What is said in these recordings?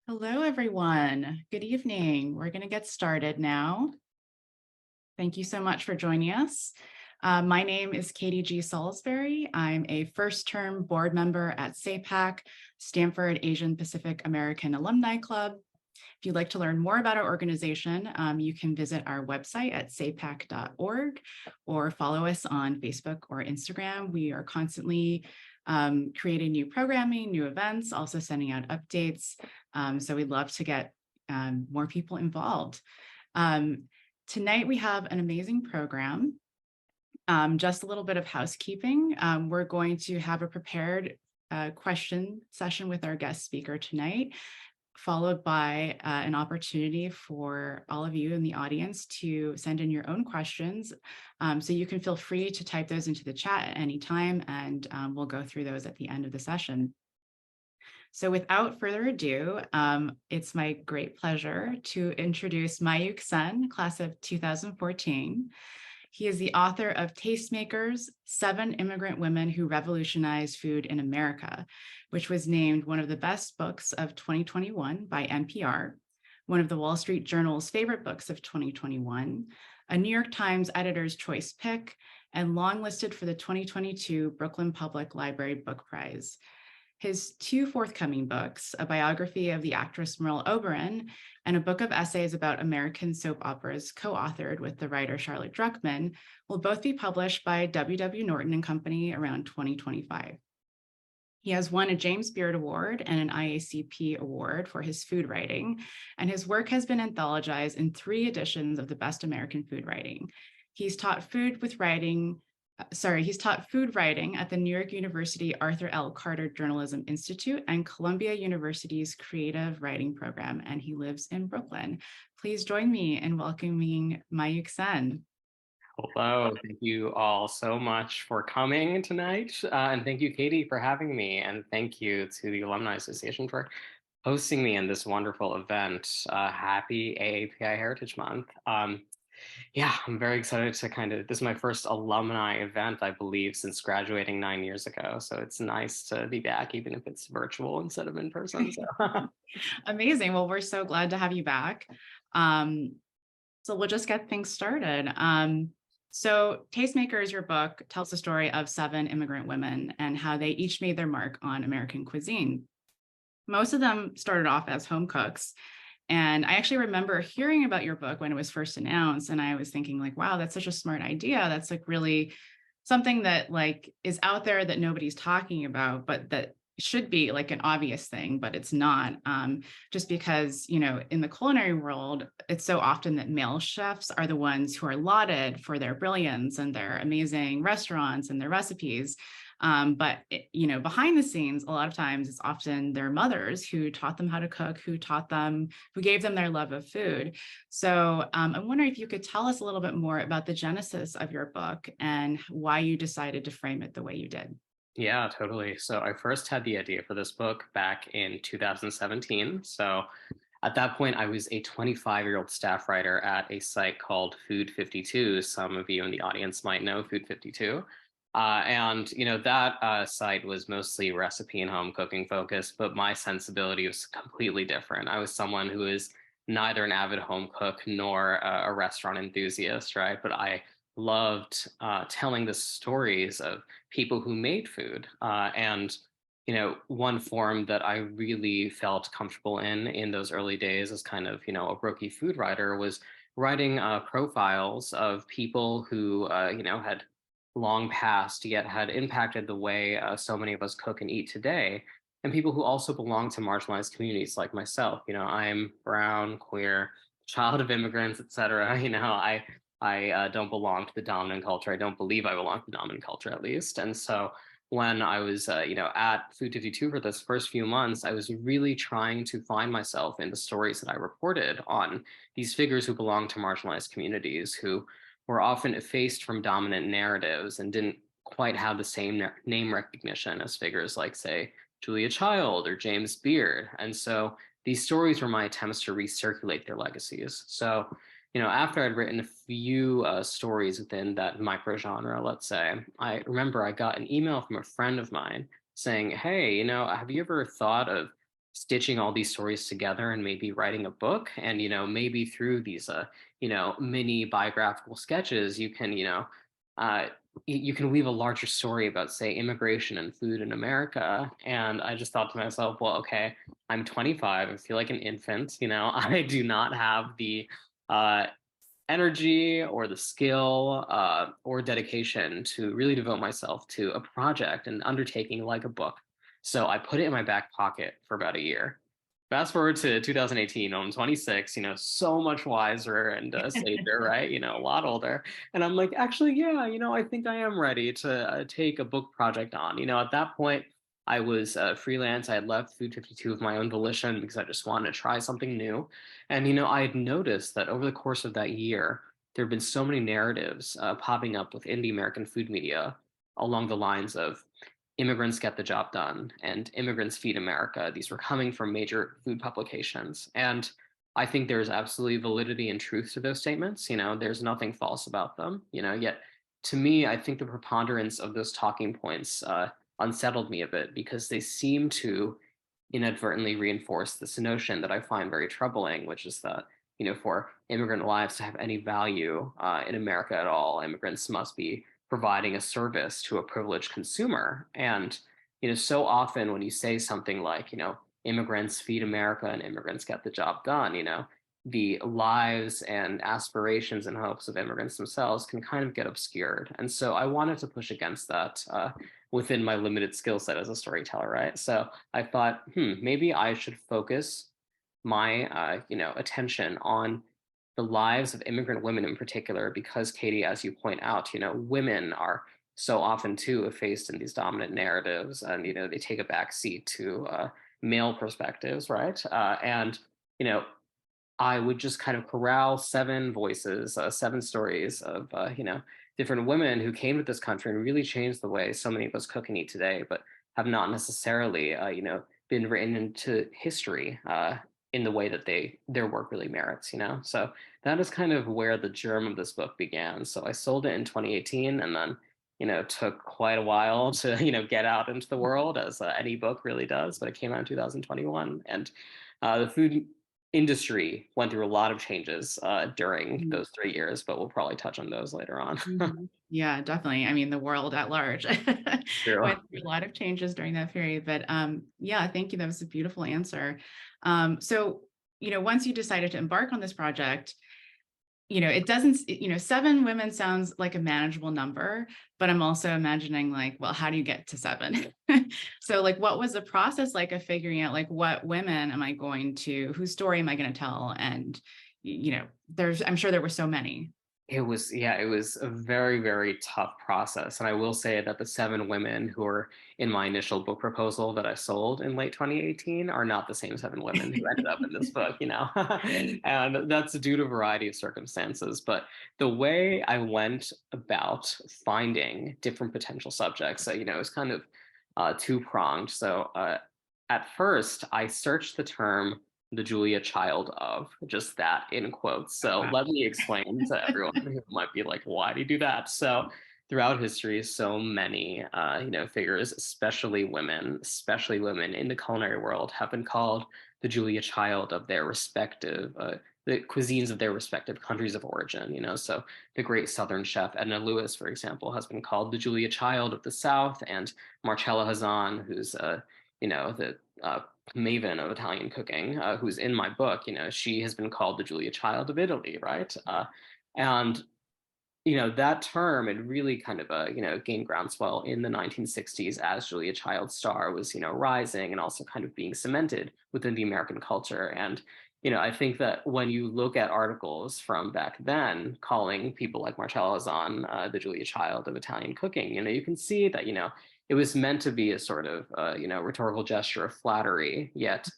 Hello, everyone. Good evening. We're going to get started now. Thank you so much for joining us. My name is Katie Gee Salisbury. I'm a first-term board member at SAPAAC, Stanford Asian Pacific American Alumni Club. If you'd like to learn more about our organization, you can visit our website at sapac.org or follow us on Facebook or Instagram. We are constantly creating new programming, new events, also sending out updates. So we'd love to get more people involved. Tonight we have an amazing program. Just a little bit of housekeeping. We're going to have a prepared question session with our guest speaker tonight, followed by an opportunity for all of you in the audience to send in your own questions. So you can feel free to type those into the chat at any time, and we'll go through those at the end of the session. So without further ado, it's my great pleasure to introduce Mayukh Sen, class of 2014. He is the author of Tastemakers, 7 Immigrant Women Who Revolutionized Food in America, which was named one of the best books of 2021 by NPR, one of the Wall Street Journal's favorite books of 2021, a New York Times Editor's Choice pick, and longlisted for the 2022 Brooklyn Public Library Book Prize. His 2 forthcoming books, a biography of the actress Merle Oberon and a book of essays about American soap operas co-authored with the writer Charlotte Druckmann, will both be published by W.W. Norton and Company around 2025. He has won a James Beard Award and an IACP award for his food writing, and his work has been anthologized in 3 editions of the Best American Food Writing. He's taught food writing at the New York University Arthur L. Carter Journalism Institute and Columbia University's Creative Writing Program, and he lives in Brooklyn. Please join me in welcoming Mayukh Sen. Hello, thank you all so much for coming tonight. And thank you, Katie, for having me. And thank you to the Alumni Association for hosting me in this wonderful event. Happy AAPI Heritage Month. Yeah, I'm very excited to this is my first alumni event, I believe, since graduating 9 years ago. So it's nice to be back, even if it's virtual instead of in person. So. Amazing. Well, we're so glad to have you back. So we'll just get things started. So Tastemakers, your book, tells the story of 7 immigrant women and how they each made their mark on American cuisine. Most of them started off as home cooks. And I actually remember hearing about your book when it was first announced. And I was thinking like, wow, that's such a smart idea. That's like really something that like is out there that nobody's talking about, but that should be like an obvious thing, but it's not. Just because, you know, in the culinary world, it's so often that male chefs are the ones who are lauded for their brilliance and their amazing restaurants and their recipes. But you know, behind the scenes, a lot of times it's often their mothers who taught them how to cook, who gave them their love of food. So I'm wondering if you could tell us a little bit more about the genesis of your book and why you decided to frame it the way you did. Yeah, totally. So I first had the idea for this book back in 2017. So at that point, I was a 25-year-old staff writer at a site called Food 52. Some of you in the audience might know Food 52. And you know that site was mostly recipe and home cooking focused, but my sensibility was completely different. I was someone who is neither an avid home cook nor a restaurant enthusiast, right? But I loved telling the stories of people who made food. And you know, one form that I really felt comfortable in those early days as kind of, you know, a rookie food writer was writing profiles of people who, you know, had long past yet had impacted the way so many of us cook and eat today, and people who also belong to marginalized communities like myself. You know, I'm brown, queer, child of immigrants, etc. You know, I don't belong to the dominant culture. I don't believe I belong to the dominant culture, at least. And so when I was, you know, at Food 52 for those first few months, I was really trying to find myself in the stories that I reported on these figures who belong to marginalized communities, who were often effaced from dominant narratives and didn't quite have the same name recognition as figures like, say, Julia Child or James Beard. And so these stories were my attempts to recirculate their legacies. So, you know, after I'd written a few stories within that microgenre, let's say, I remember I got an email from a friend of mine saying, hey, you know, have you ever thought of stitching all these stories together and maybe writing a book. And, maybe through these, mini biographical sketches, you can, uh, you can weave a larger story about, say, immigration and food in America. And I just thought to myself, well, okay, I'm 25. I feel like an infant. I do not have the uh, energy or the skill or dedication to really devote myself to a project and undertaking like a book. So I put it in my back pocket for about a year. Fast forward to 2018, I'm 26, so much wiser and sager, right? A lot older. And I'm like, actually, yeah, I think I am ready to take a book project on. At that point, I was freelance. I had left Food 52 of my own volition because I just wanted to try something new. And, I had noticed that over the course of that year, there have been so many narratives popping up with indie American food media along the lines of immigrants get the job done and immigrants feed America. These were coming from major food publications. And I think there's absolutely validity and truth to those statements. There's nothing false about them, yet to me, I think the preponderance of those talking points unsettled me a bit because they seem to inadvertently reinforce this notion that I find very troubling, which is that, for immigrant lives to have any value in America at all, immigrants must be providing a service to a privileged consumer. And, so often when you say something like, immigrants feed America and immigrants get the job done, the lives and aspirations and hopes of immigrants themselves can kind of get obscured. And so I wanted to push against that within my limited skill set as a storyteller, right? So I thought, maybe I should focus my, attention on the lives of immigrant women in particular, because Katie, as you point out, women are so often too effaced in these dominant narratives, and they take a back seat to male perspectives, right? And I would just kind of corral seven voices, seven stories of, different women who came to this country and really changed the way so many of us cook and eat today, but have not necessarily, been written into history in the way that their work really merits. So that is kind of where the germ of this book began. So I sold it in 2018, and then, took quite a while to, get out into the world, as any book really does. But it came out in 2021, and the food industry went through a lot of changes during those 3 years, but we'll probably touch on those later on. Mhm. Yeah, definitely. I mean, the world at large True. went through a lot of changes during that period. But yeah, thank you. That was a beautiful answer. So, once you decided to embark on this project, it doesn't, seven women sounds like a manageable number, but I'm also imagining like, well, how do you get to seven? So like, what was the process like of figuring out like what women am I going to, whose story am I going to tell? And, I'm sure there were so many. It was a very, very tough process. And I will say that the seven women who were in my initial book proposal that I sold in late 2018 are not the same seven women who ended up in this book. And that's due to a variety of circumstances. But the way I went about finding different potential subjects, is kind of two-pronged. So at first, I searched the term the Julia Child of, just that in quotes. So Wow. let me explain to everyone who might be like, why do you do that? So throughout history, so many, figures, especially women in the culinary world, have been called the Julia Child of their respective, the cuisines of their respective countries of origin. So the great Southern chef Edna Lewis, for example, has been called the Julia Child of the South, and Marcella Hazan, who's the maven of Italian cooking, who's in my book, she has been called the Julia Child of Italy, right? And that term, it really kind of gained groundswell in the 1960s as Julia Child's star was rising and also kind of being cemented within the American culture. And I think that when you look at articles from back then calling people like Marcella Hazan the Julia Child of Italian cooking, you can see that it was meant to be a sort of rhetorical gesture of flattery. Yet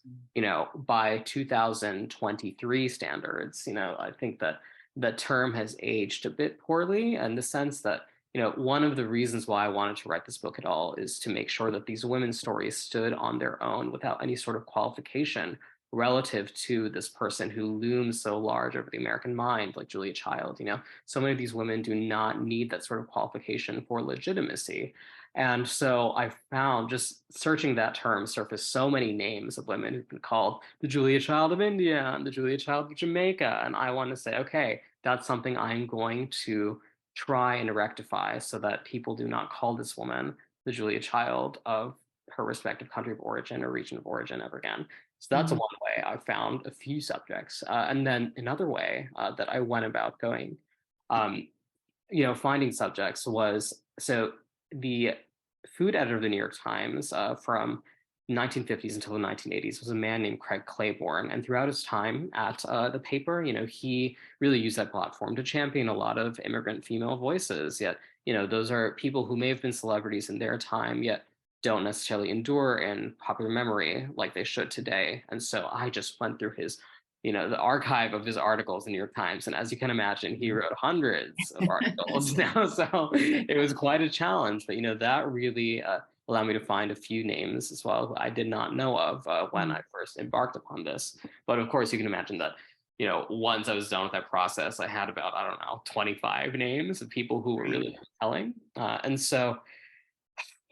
by 2023 standards, I think that the term has aged a bit poorly, in the sense that one of the reasons why I wanted to write this book at all is to make sure that these women's stories stood on their own without any sort of qualification relative to this person who looms so large over the American mind, like Julia Child. So many of these women do not need that sort of qualification for legitimacy. And so I found, just searching that term, surfaced so many names of women who've been called the Julia Child of India and the Julia Child of Jamaica. And I want to say, okay, that's something I'm going to try and rectify so that people do not call this woman the Julia Child of her respective country of origin or region of origin ever again. So that's Mhm. one way I found a few subjects. And then another way that I went about going, um, finding subjects was, so the food editor of the New York Times from 1950s until the 1980s was a man named Craig Claiborne. And throughout his time at the paper, he really used that platform to champion a lot of immigrant female voices. Yet, those are people who may have been celebrities in their time, yet don't necessarily endure in popular memory like they should today. And so I just went through the archive of his articles in the New York Times. And as you can imagine, he wrote hundreds of articles now. So it was quite a challenge. But, that really allowed me to find a few names as well who I did not know of when I first embarked upon this. But of course, you can imagine that, once I was done with that process, I had about, I don't know, 25 names of people who were really compelling. And so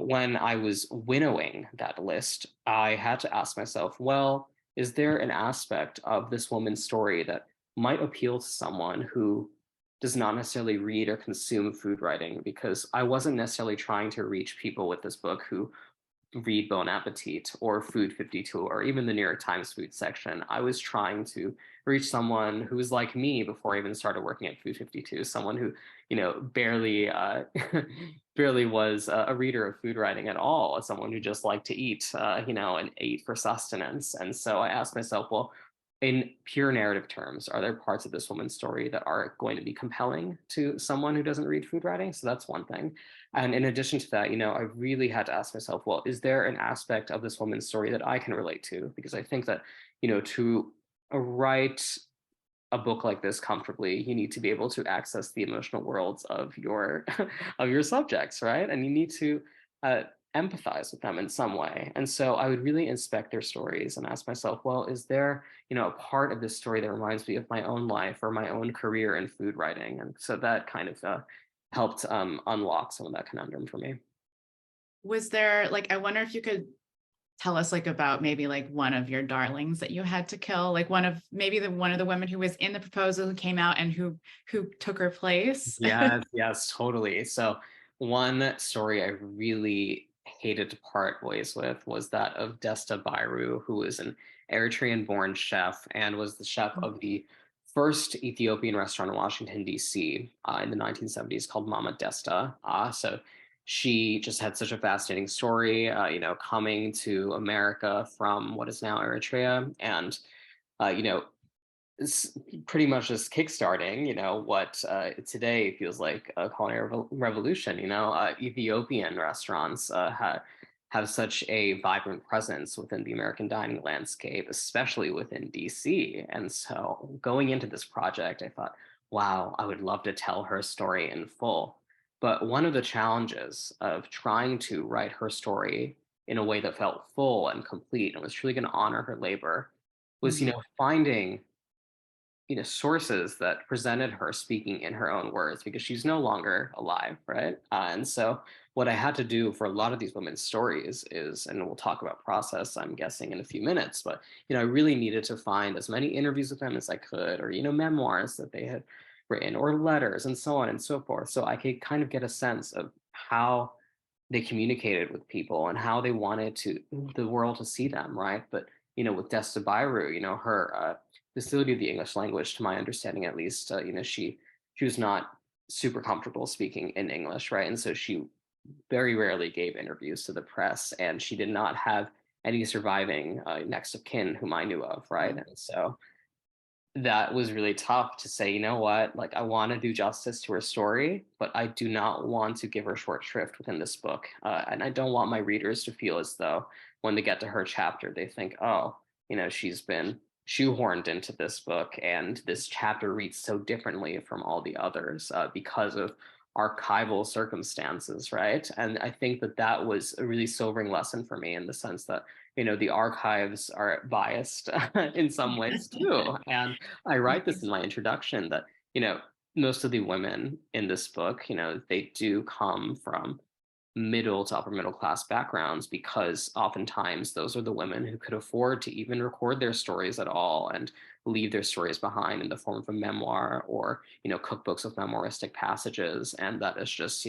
when I was winnowing that list, I had to ask myself, well, is there an aspect of this woman's story that might appeal to someone who does not necessarily read or consume food writing? Because I wasn't necessarily trying to reach people with this book who read Bon Appetit or Food 52 or even the New York Times food section. I was trying to reach someone who was like me before I even started working at Food 52, someone who, barely barely was a reader of food writing at all, someone who just liked to eat, and ate for sustenance. And so I asked myself, well, in pure narrative terms, are there parts of this woman's story that are going to be compelling to someone who doesn't read food writing? So that's one thing. And in addition to that, I really had to ask myself, well, is there an aspect of this woman's story that I can relate to? Because I think that, to write a book like this comfortably, you need to be able to access the emotional worlds of your of your subjects, right? And you need to uh, empathize with them in some way. And so I would really inspect their stories and ask myself, well, is there, a part of this story that reminds me of my own life or my own career in food writing? And so that kind of helped unlock some of that conundrum for me. Was there I wonder if you could tell us about maybe one of your darlings that you had to kill, one of the women who was in the proposal who came out and who took her place. Yes, yes, totally. So one story I really hated to part ways with was that of Desta Bayru, who was an Eritrean-born chef and was the chef of the first Ethiopian restaurant in Washington, D.C. In the 1970s called Mama Desta. So she just had such a fascinating story, coming to America from what is now Eritrea and, uh, you know, it's pretty much just kickstarting, what today feels like a culinary revolution. Ethiopian restaurants have such a vibrant presence within the American dining landscape, especially within DC. And so going into this project, I thought, wow, I would love to tell her story in full. But one of the challenges of trying to write her story in a way that felt full and complete and was truly going to honor her labor was, Mhm. finding sources that presented her speaking in her own words because she's no longer alive, right? And so what I had to do for a lot of these women's stories is, and we'll talk about process, I'm guessing in a few minutes, but I really needed to find as many interviews with them as I could, or memoirs that they had written, or letters, and so on and so forth, so I could kind of get a sense of how they communicated with people and how they wanted the world to see them, right? But with Desta Bayru, her facility of the English language, to my understanding at least, she was not super comfortable speaking in English, right? And so she very rarely gave interviews to the press, and she did not have any surviving next of kin whom I knew of, right? And so that was really tough to say, you know what, like I want to do justice to her story, but I do not want to give her short shrift within this book. And I don't want my readers to feel as though when they get to her chapter, they think, oh, she's been shoehorned into this book and this chapter reads so differently from all the others because of archival circumstances, right? And I think that that was a really sobering lesson for me in the sense that, the archives are biased in some ways too. And I write this in my introduction that, most of the women in this book, they do come from middle to upper middle class backgrounds because oftentimes those are the women who could afford to even record their stories at all and leave their stories behind in the form of a memoir or cookbooks of memoiristic passages. And that is just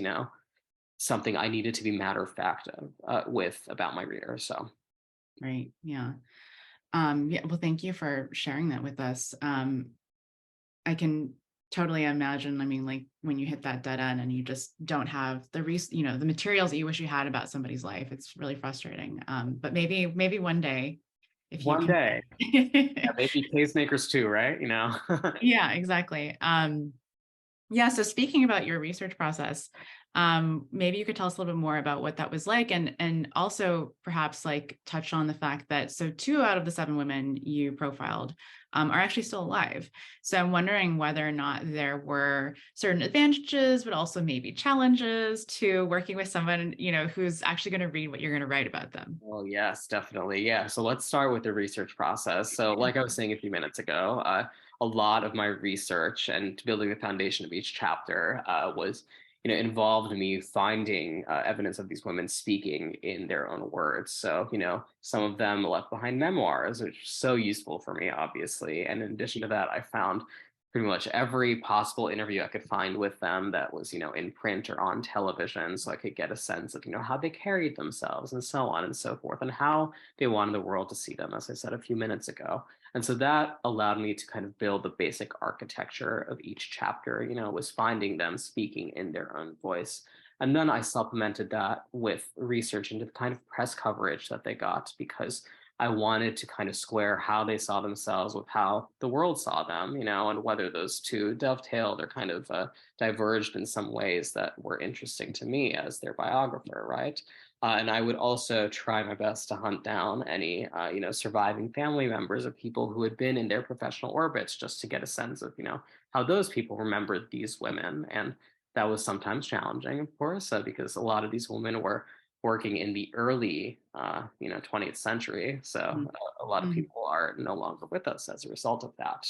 something I needed to be matter of fact with about my reader. So Right. Yeah. Yeah. Well, thank you for sharing that with us. I can totally imagine. I mean, like when you hit that dead end and you just don't have the materials that you wish you had about somebody's life, it's really frustrating. But maybe one day, if you one can. day, yeah, maybe tastemakers too, right? Yeah, exactly. Yeah. So speaking about your research process, maybe you could tell us a little bit more about what that was like, and also perhaps like touch on the fact that so 2 out of the 7 women you profiled are actually still alive. So I'm wondering whether or not there were certain advantages, but also maybe challenges to working with someone, who's actually going to read what you're going to write about them. Oh, yes, definitely. Yeah. So let's start with the research process. So, like I was saying a few minutes ago, a lot of my research and building the foundation of each chapter was, involved me finding evidence of these women speaking in their own words. So, some of them left behind memoirs, which is so useful for me, obviously. And in addition to that, I found pretty much every possible interview I could find with them that was, in print or on television, so I could get a sense of, how they carried themselves and so on and so forth, and how they wanted the world to see them, as I said a few minutes ago. And so that allowed me to kind of build the basic architecture of each chapter, was finding them speaking in their own voice. And then I supplemented that with research into the kind of press coverage that they got, because I wanted to kind of square how they saw themselves with how the world saw them, and whether those two dovetailed or kind of diverged in some ways that were interesting to me as their biographer, right? And I would also try my best to hunt down any, surviving family members of people who had been in their professional orbits, just to get a sense of, how those people remembered these women. And that was sometimes challenging, of course, because a lot of these women were working in the early 20th century, so a lot of Mhm. people are no longer with us as a result of that.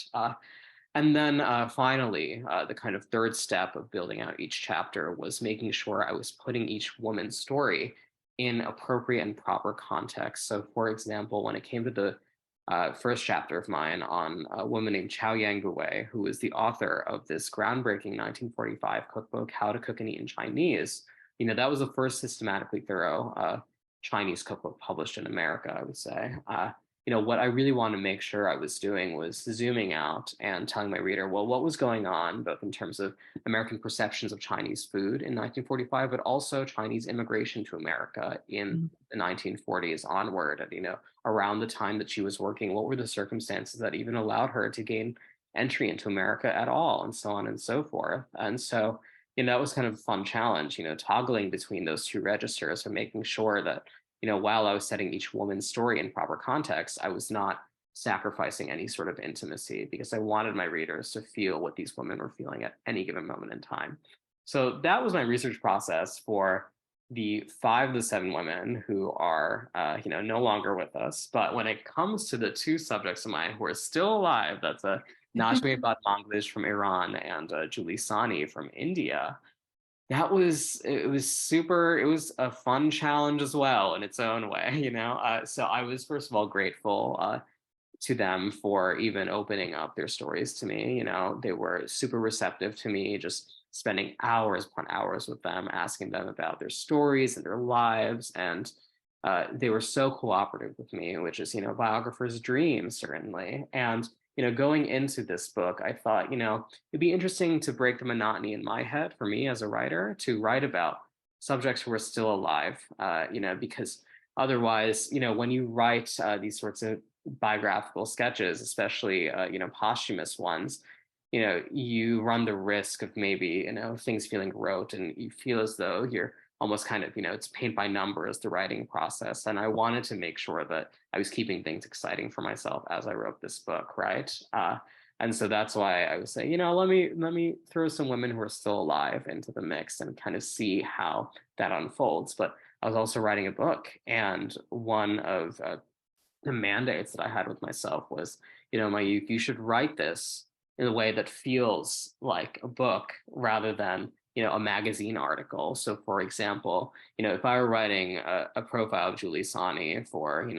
And then finally, the kind of third step of building out each chapter was making sure I was putting each woman's story in appropriate and proper context. So, for example, when it came to the first chapter of mine on a woman named Chow Yang Guwei, who is the author of this groundbreaking 1945 cookbook, How to Cook and Eat in Chinese, that was the first systematically thorough Chinese cookbook published in America, I would say. What I really wanted to make sure I was doing was zooming out and telling my reader, well, what was going on, both in terms of American perceptions of Chinese food in 1945, but also Chinese immigration to America in the 1940s onward. And, around the time that she was working, what were the circumstances that even allowed her to gain entry into America at all, and so on and so forth. And so, that was kind of a fun challenge, toggling between those two registers and making sure that, while I was setting each woman's story in proper context, I was not sacrificing any sort of intimacy, because I wanted my readers to feel what these women were feeling at any given moment in time. So that was my research process for the 5 of the 7 women who are, no longer with us. But when it comes to the 2 subjects of mine who are still alive, that's a Najmi Badmanglish from Iran and Julie Sani from India. It was a fun challenge as well in its own way, So I was, first of all, grateful to them for even opening up their stories to me. They were super receptive to me, just spending hours upon hours with them, asking them about their stories and their lives. And they were so cooperative with me, which is, biographer's dream, certainly. And, going into this book, I thought, it'd be interesting to break the monotony in my head for me as a writer to write about subjects who are still alive, because otherwise, when you write these sorts of biographical sketches, especially posthumous ones, you run the risk of maybe things feeling rote, and you feel as though you're almost kind of it's paint by numbers, the writing process. And I wanted to make sure that I was keeping things exciting for myself as I wrote this book, right? And so that's why I was saying, let me throw some women who are still alive into the mix and kind of see how that unfolds. But I was also writing a book, and one of the mandates that I had with myself was, Mayukh, you should write this in a way that feels like a book rather than, a magazine article. So, for example, if I were writing a profile of Julie Sani for,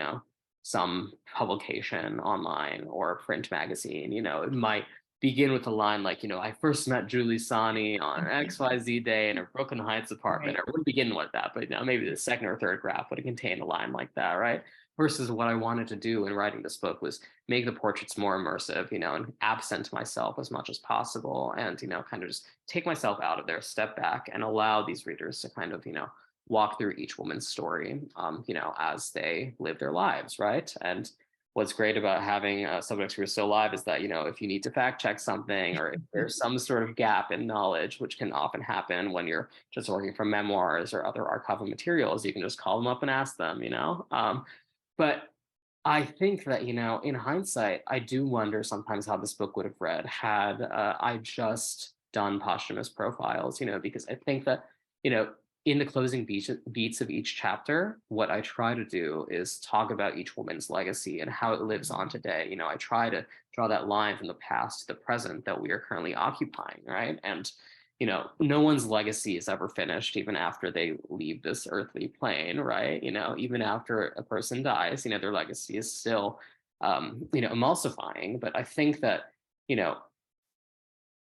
some publication online or a print magazine, it might begin with a line like, I first met Julie Sani on XYZ day in a Brooklyn Heights apartment. Right. I wouldn't begin with that, but maybe the second or third graph would contain a line like that, right? Versus what I wanted to do in writing this book was make the portraits more immersive, and absent myself as much as possible, and kind of just take myself out of there, step back, and allow these readers to kind of walk through each woman's story, as they live their lives, right? And what's great about having subjects who are still alive is that if you need to fact check something, or if there's some sort of gap in knowledge, which can often happen when you're just working from memoirs or other archival materials, you can just call them up and ask them. But I think that, in hindsight, I do wonder sometimes how this book would have read had I just done posthumous profiles, because I think that, in the closing beats of each chapter, what I try to do is talk about each woman's legacy and how it lives on today. I try to draw that line from the past to the present that we are currently occupying, right? And no one's legacy is ever finished, even after they leave this earthly plane, right? Even after a person dies, their legacy is still, emulsifying. But I think that,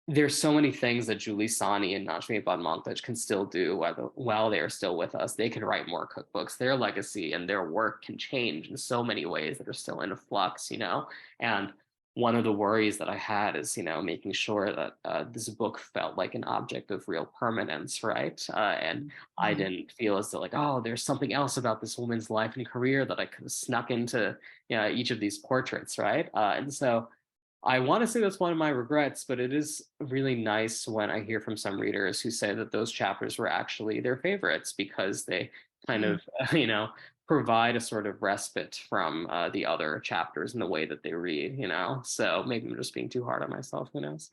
there's so many things that Julie Sani and Najmi Badmontaj can still do while they are still with us. They can write more cookbooks. Their legacy and their work can change in so many ways that are still in a flux, And one of the worries that I had is, making sure that this book felt like an object of real permanence, right? And I didn't feel as though like, oh, there's something else about this woman's life and career that I could have snuck into each of these portraits, right? And so I want to say that's one of my regrets, but it is really nice when I hear from some readers who say that those chapters were actually their favorites because they kind Mm. of, provide a sort of respite from the other chapters in the way that they read, So maybe I'm just being too hard on myself. Who knows?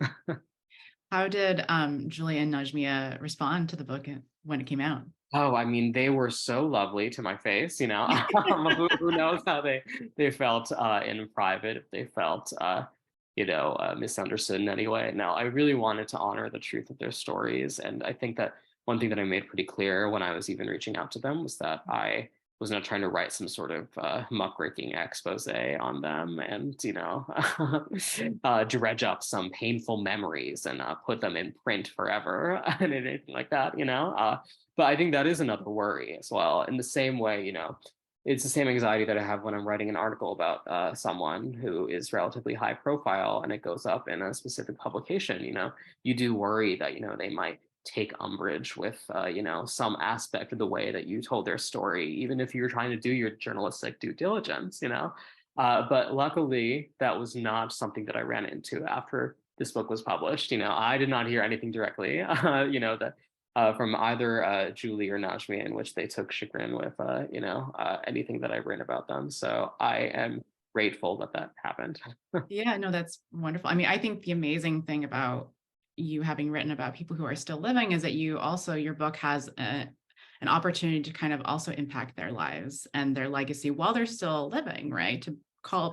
How did Julia and Najmia respond to the book when it came out? Oh, I mean, they were so lovely to my face, who knows how they felt in private, if they felt misunderstood in any way. No, I really wanted to honor the truth of their stories. And I think that one thing that I made pretty clear when I was even reaching out to them was that I was not trying to write some sort of muckraking expose on them and, dredge up some painful memories and put them in print forever and anything like that, But I think that is another worry as well. In the same way, it's the same anxiety that I have when I'm writing an article about someone who is relatively high profile and it goes up in a specific publication. You do worry that they might take umbrage with some aspect of the way that you told their story, even if you're trying to do your journalistic due diligence. But luckily, that was not something that I ran into after this book was published. I did not hear anything directly. That from either Julie or Najmi, in which they took chagrin with, anything that I've written about them. So I am grateful that that happened. Yeah, no, that's wonderful. I mean, I think the amazing thing about you having written about people who are still living is that your book has an opportunity to kind of also impact their lives and their legacy while they're still living, right? To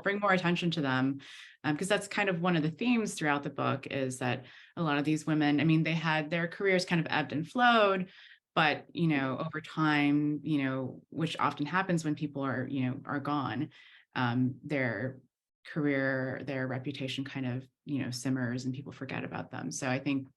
bring more attention to them. Because that's kind of one of the themes throughout the book is that a lot of these women, I mean, they had their careers kind of ebbed and flowed, but, over time, which often happens when people are gone, their career, their reputation kind of, simmers and people forget about them. So I think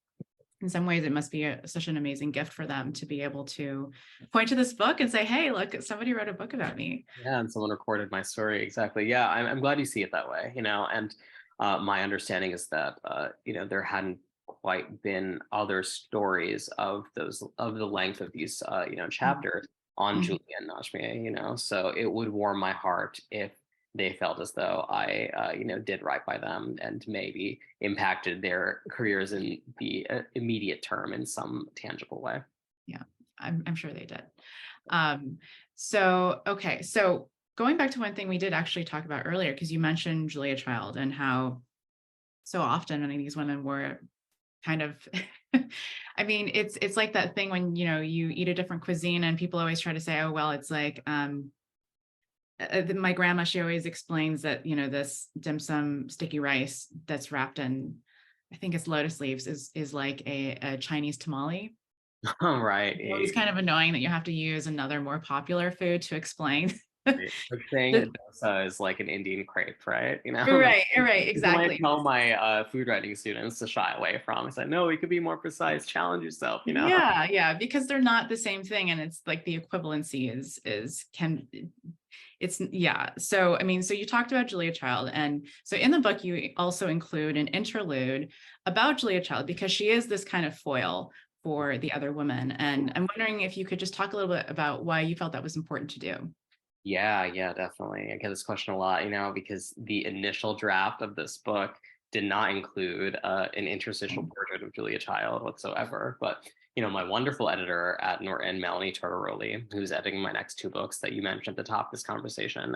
in some ways it must be such an amazing gift for them to be able to point to this book and say, hey, look, somebody wrote a book about me. Yeah, and someone recorded my story. Exactly. Yeah, I'm glad you see it that way, and my understanding is that, there hadn't quite been other stories of the length of these, chapters on Mhm. Julia and Najmi, so it would warm my heart if they felt as though I, did right by them and maybe impacted their careers in the immediate term in some tangible way. Yeah, I'm sure they did. Um, okay. So going back to one thing we did actually talk about earlier, because you mentioned Julia Child and how so often. I mean, these women were kind of I mean, it's like that thing when, you know, you eat a different cuisine and people always try to say, oh, well, it's like my grandma, she always explains that, you know, this dim sum sticky rice that's wrapped in, I think it's lotus leaves, is like a Chinese tamale. Right. It's always kind of annoying that you have to use another more popular food to explain. Like saying a dosa is like an Indian crepe, right? You know, like Right, it's what I exactly. tell my food writing students to shy away from. It's like, no, we could be more precise, challenge yourself, you know? Yeah, because they're not the same thing, and it's like the equivalency is can it's yeah. So I mean, so you talked about Julia Child, and so in the book you also include an interlude about Julia Child because she is this kind of foil for the other women, and I'm wondering if you could just talk a little bit about why you felt that was important to do. Yeah, definitely. I get this question a lot, you know, because the initial draft of this book did not include an interstitial portrait of Julia Child whatsoever. But, you know, my wonderful editor at Norton, Melanie Tortoroli, who's editing my next two books that you mentioned at the top of this conversation,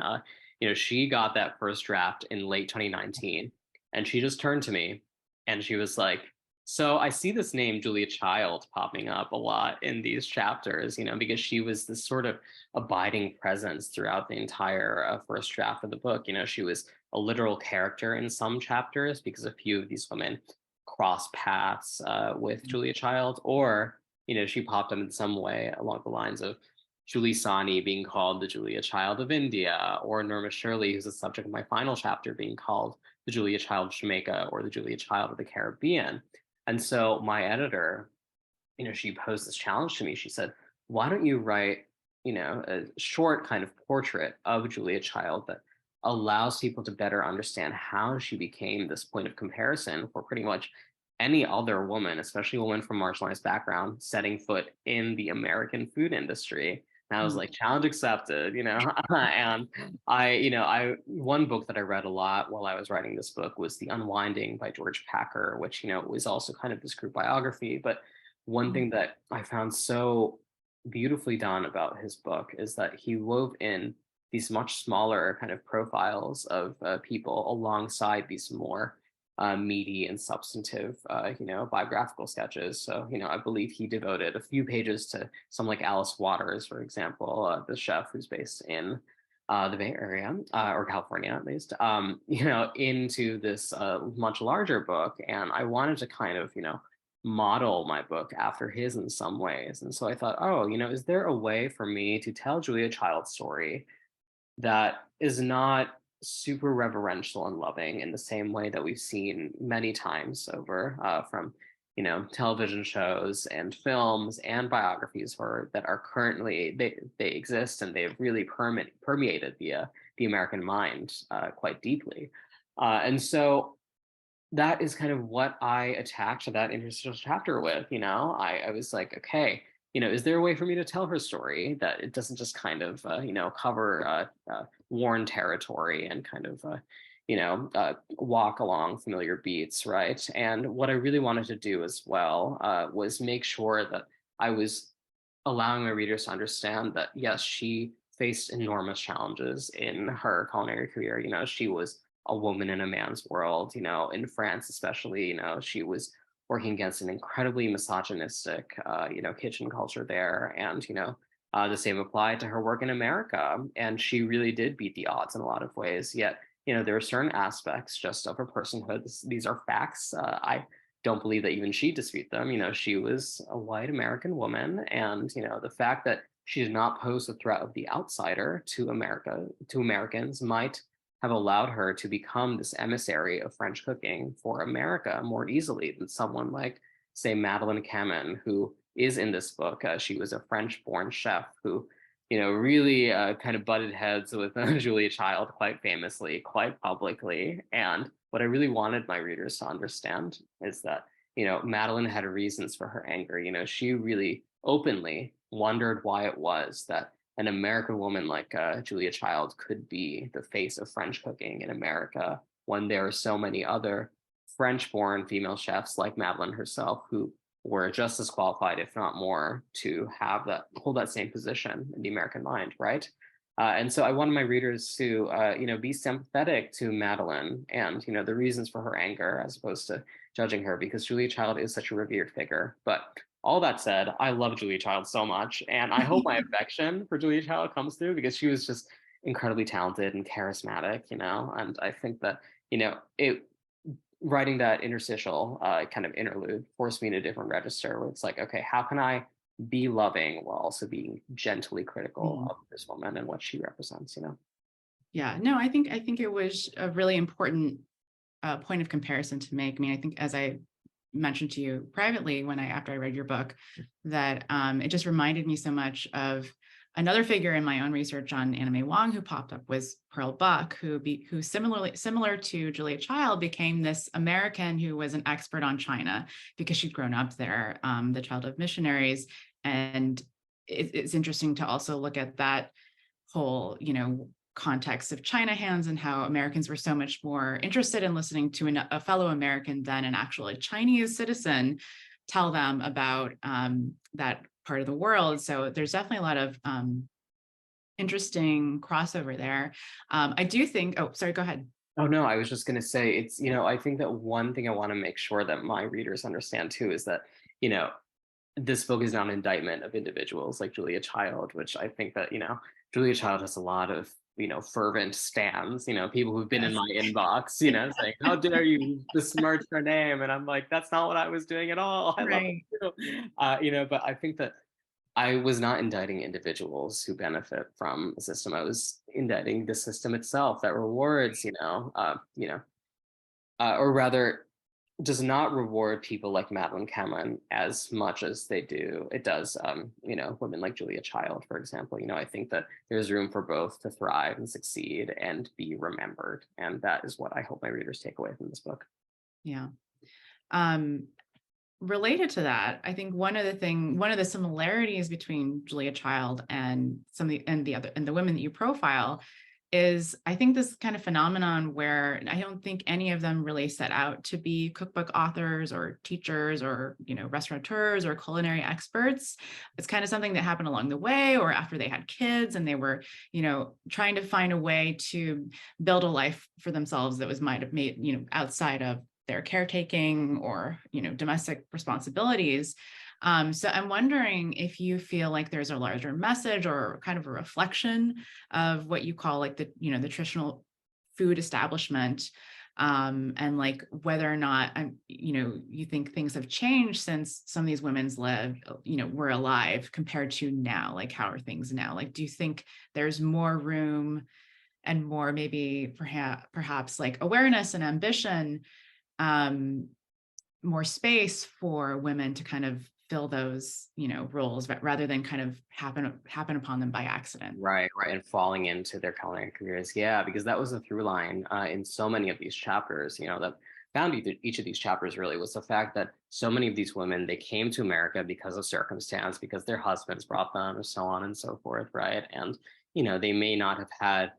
you know, she got that first draft in late 2019. And she just turned to me and she was like, so I see this name, Julia Child, popping up a lot in these chapters, you know, because she was this sort of abiding presence throughout the entire first draft of the book. You know, she was a literal character in some chapters because a few of these women cross paths with Julia Child, or, you know, she popped up in some way along the lines of Julie Sani being called the Julia Child of India, or Norma Shirley, who's the subject of my final chapter, being called the Julia Child of Jamaica or the Julia Child of the Caribbean. And so my editor, you know, she posed this challenge to me. She said, why don't you write, you know, a short kind of portrait of Julia Child that allows people to better understand how she became this point of comparison for pretty much any other woman, especially a woman from marginalized background, setting foot in the American food industry. And I was like, challenge accepted, you know. And one book that I read a lot while I was writing this book was The Unwinding by George Packer, which, you know, was also kind of this group biography. But one thing that I found so beautifully done about his book is that he wove in these much smaller kind of profiles of people alongside these more meaty and substantive, you know, biographical sketches. So, you know, I believe he devoted a few pages to someone like Alice Waters, for example, the chef who's based in the Bay Area or California, at least, you know, into this much larger book. And I wanted to kind of, you know, model my book after his in some ways. And so I thought, oh, you know, is there a way for me to tell Julia Child's story that is not super reverential and loving in the same way that we've seen many times over from, you know, television shows and films and biographies for that are currently they exist and they've really permeated the American mind quite deeply. And so that is kind of what I attacked that interstitial chapter with. You know, I was like, okay, you know, is there a way for me to tell her story that it doesn't just kind of, you know, cover worn territory and kind of, walk along familiar beats, right? And what I really wanted to do as well was make sure that I was allowing my readers to understand that, yes, she faced enormous challenges in her culinary career. You know, she was a woman in a man's world, you know, in France, especially, you know, she was working against an incredibly misogynistic, you know, kitchen culture there. And, you know, the same applied to her work in America. And she really did beat the odds in a lot of ways. Yet, you know, there are certain aspects just of her personhood. These are facts. I don't believe that even she dispute them. You know, she was a white American woman. And, you know, the fact that she did not pose the threat of the outsider to America, to Americans, might have allowed her to become this emissary of French cooking for America more easily than someone like, say, Madeleine Camin, who is in this book. She was a French-born chef who, you know, really kind of butted heads with Julia Child quite famously, quite publicly. And what I really wanted my readers to understand is that, you know, Madeleine had reasons for her anger. You know, she really openly wondered why it was that an American woman like Julia Child could be the face of French cooking in America when there are so many other French-born female chefs like Madeleine herself who were just as qualified, if not more, to have that hold that same position in the American mind, right? And so I wanted my readers to, be sympathetic to Madeline and, the reasons for her anger as opposed to judging her, because Julia Child is such a revered figure. But all that said, I love Julia Child so much. And I hope my affection for Julia Child comes through because she was just incredibly talented and charismatic, and I think that, it writing that interstitial kind of interlude forced me in a different register where it's like, okay, how can I be loving while also being gently critical Mhm. of this woman and what she represents. Yeah, no, I think it was a really important point of comparison to make. I mean, I think as I mentioned to you privately after I read your book, that it just reminded me so much of another figure in my own research on Anna May Wong who popped up was Pearl Buck, who similar to Julia Child became this American who was an expert on China because she'd grown up there, the child of missionaries. And it's interesting to also look at that whole, context of China hands and how Americans were so much more interested in listening to a fellow American than an actual Chinese citizen tell them about that part of the world. So there's definitely a lot of interesting crossover there. I do think, oh, sorry, go ahead. Oh no, I was just going to say I think that one thing I want to make sure that my readers understand too is that, you know, this book is not an indictment of individuals like Julia Child, which I think that, Julia Child has a lot of, fervent stands, people who've been in Yes. my inbox, saying, how dare you besmirch her name? And I'm like, that's not what I was doing at all. I love Right. it too. But I think that I was not indicting individuals who benefit from the system. I was indicting the system itself that rewards, or rather does not reward people like Madeline Cameron as much as it does, women like Julia Child, for example. I think that there's room for both to thrive and succeed and be remembered. And that is what I hope my readers take away from this book. Yeah. Um, Related to that, I think one of the similarities between Julia Child and the women that you profile is, I think, this kind of phenomenon where I don't think any of them really set out to be cookbook authors or teachers or, restaurateurs or culinary experts. It's kind of something that happened along the way or after they had kids and they were, trying to find a way to build a life for themselves that might have made, outside of their caretaking or, domestic responsibilities. So I'm wondering if you feel like there's a larger message or kind of a reflection of what you call like the traditional food establishment, and like whether or not you think things have changed since some of these women's were alive compared to now. Like, how are things now? Like, do you think there's more room and more, maybe perhaps like awareness and ambition, um, more space for women to kind of fill those, roles rather than kind of happen upon them by accident? Right, right, and falling into their culinary careers. Yeah, because that was a through line in so many of these chapters. That found each of these chapters really was the fact that so many of these women, they came to America because of circumstance, because their husbands brought them, or so on and so forth, right? And they may not have had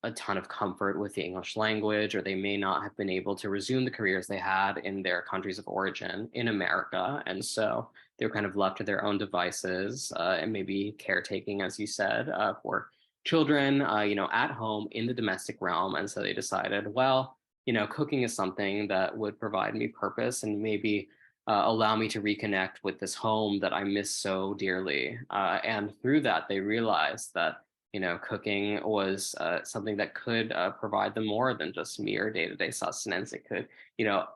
a ton of comfort with the English language, or they may not have been able to resume the careers they had in their countries of origin in America. And so they were kind of left to their own devices and maybe caretaking, as you said, for children, at home in the domestic realm. And so they decided, well, cooking is something that would provide me purpose and maybe allow me to reconnect with this home that I miss so dearly. And through that, they realized that cooking was something that could provide them more than just mere day-to-day sustenance. It could,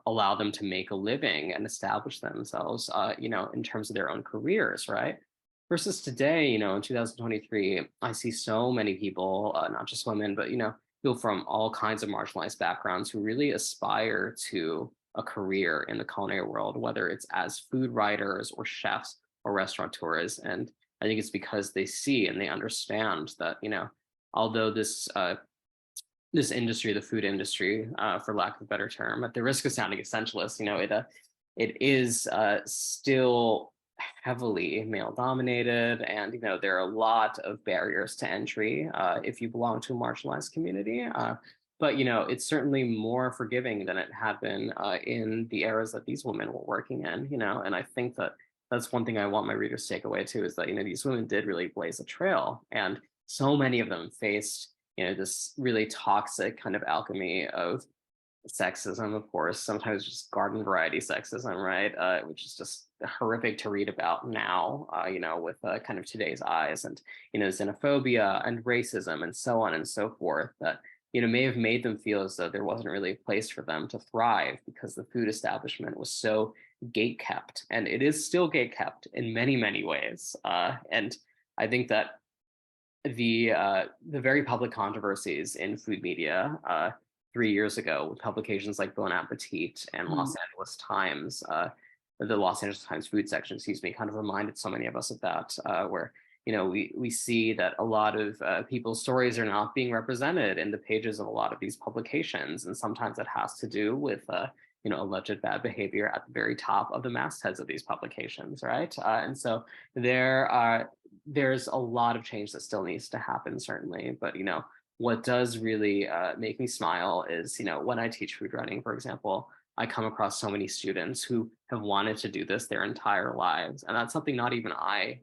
allow them to make a living and establish themselves, in terms of their own careers, right? Versus today, in 2023, I see so many people, not just women, but, people from all kinds of marginalized backgrounds who really aspire to a career in the culinary world, whether it's as food writers or chefs or restaurateurs. And I think it's because they see and they understand that, although this industry, the food industry, for lack of a better term, at the risk of sounding essentialist, it is still heavily male dominated, and there are a lot of barriers to entry if you belong to a marginalized community. But it's certainly more forgiving than it had been in the eras that these women were working in. And I think that that's one thing I want my readers to take away too, is that these women did really blaze a trail, and so many of them faced, this really toxic kind of alchemy of sexism, of course, sometimes just garden variety sexism, right? Which is just horrific to read about now, with kind of today's eyes, and, xenophobia and racism and so on and so forth that, may have made them feel as though there wasn't really a place for them to thrive because the food establishment was so gate kept. And it is still gate kept in many, many ways. And I think that the very public controversies in food media 3 years ago with publications like Bon Appetit and Mm. The Los Angeles Times food section, excuse me, kind of reminded so many of us of that, where we see that a lot of people's stories are not being represented in the pages of a lot of these publications, and sometimes it has to do with alleged bad behavior at the very top of the mastheads of these publications, right? And so there's a lot of change that still needs to happen, certainly, but what does really make me smile is, when I teach food writing, for example, I come across so many students who have wanted to do this their entire lives. And that's something not even I,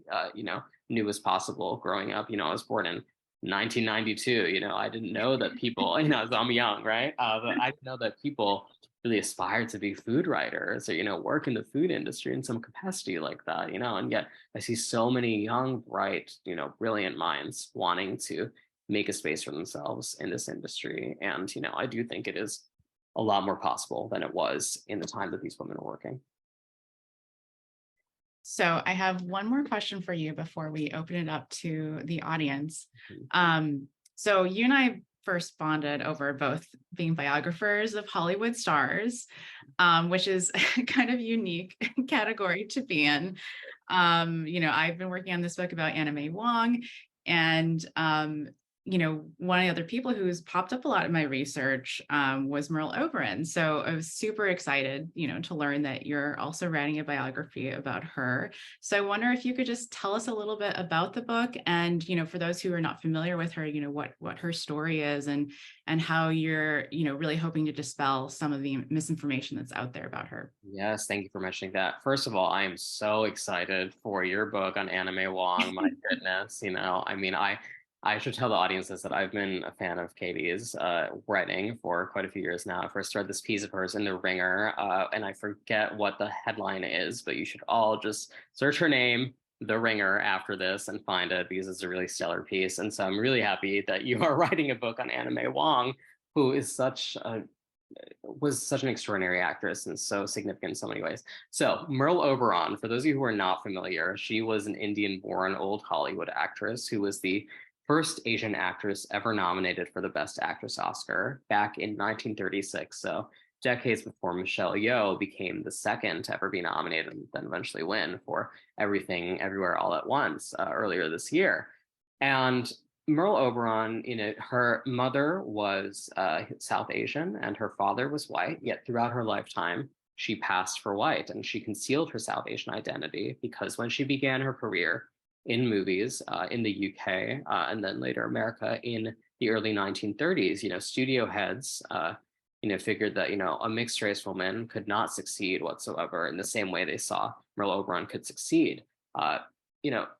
knew was possible growing up. I was born in 1992. I didn't know that people, I'm young, right? But I didn't know that people really aspire to be food writers or, work in the food industry in some capacity like that, and yet I see so many young, bright, brilliant minds wanting to make a space for themselves in this industry. And, I do think it is a lot more possible than it was in the time that these women were working. So I have one more question for you before we open it up to the audience. So you and I first bonded over both being biographers of Hollywood stars, which is kind of unique category to be in. I've been working on this book about Anna May Wong, and one of the other people who's popped up a lot in my research was Merle Oberon. So I was super excited, to learn that you're also writing a biography about her. So I wonder if you could just tell us a little bit about the book, and for those who are not familiar with her, what her story is, and how you're really hoping to dispel some of the misinformation that's out there about her. Yes, thank you for mentioning that. First of all, I am so excited for your book on Anna May Wong. My goodness, I should tell the audiences that I've been a fan of Katie's writing for quite a few years now. I first read this piece of hers in The Ringer, and I forget what the headline is, but you should all just search her name, The Ringer, after this and find it, because it's a really stellar piece. And so I'm really happy that you are writing a book on Anna May Wong, who is was such an extraordinary actress and so significant in so many ways. So Merle Oberon, for those of you who are not familiar, she was an Indian-born old Hollywood actress who was the first Asian actress ever nominated for the Best Actress Oscar back in 1936. So decades before Michelle Yeoh became the second to ever be nominated and then eventually win for Everything Everywhere All at Once earlier this year. And Merle Oberon, her mother was South Asian and her father was white, yet throughout her lifetime, she passed for white and she concealed her South Asian identity because when she began her career in movies in the UK and then later America in the early 1930s, studio heads, figured that, a mixed race woman could not succeed whatsoever in the same way they saw Merle Oberon could succeed.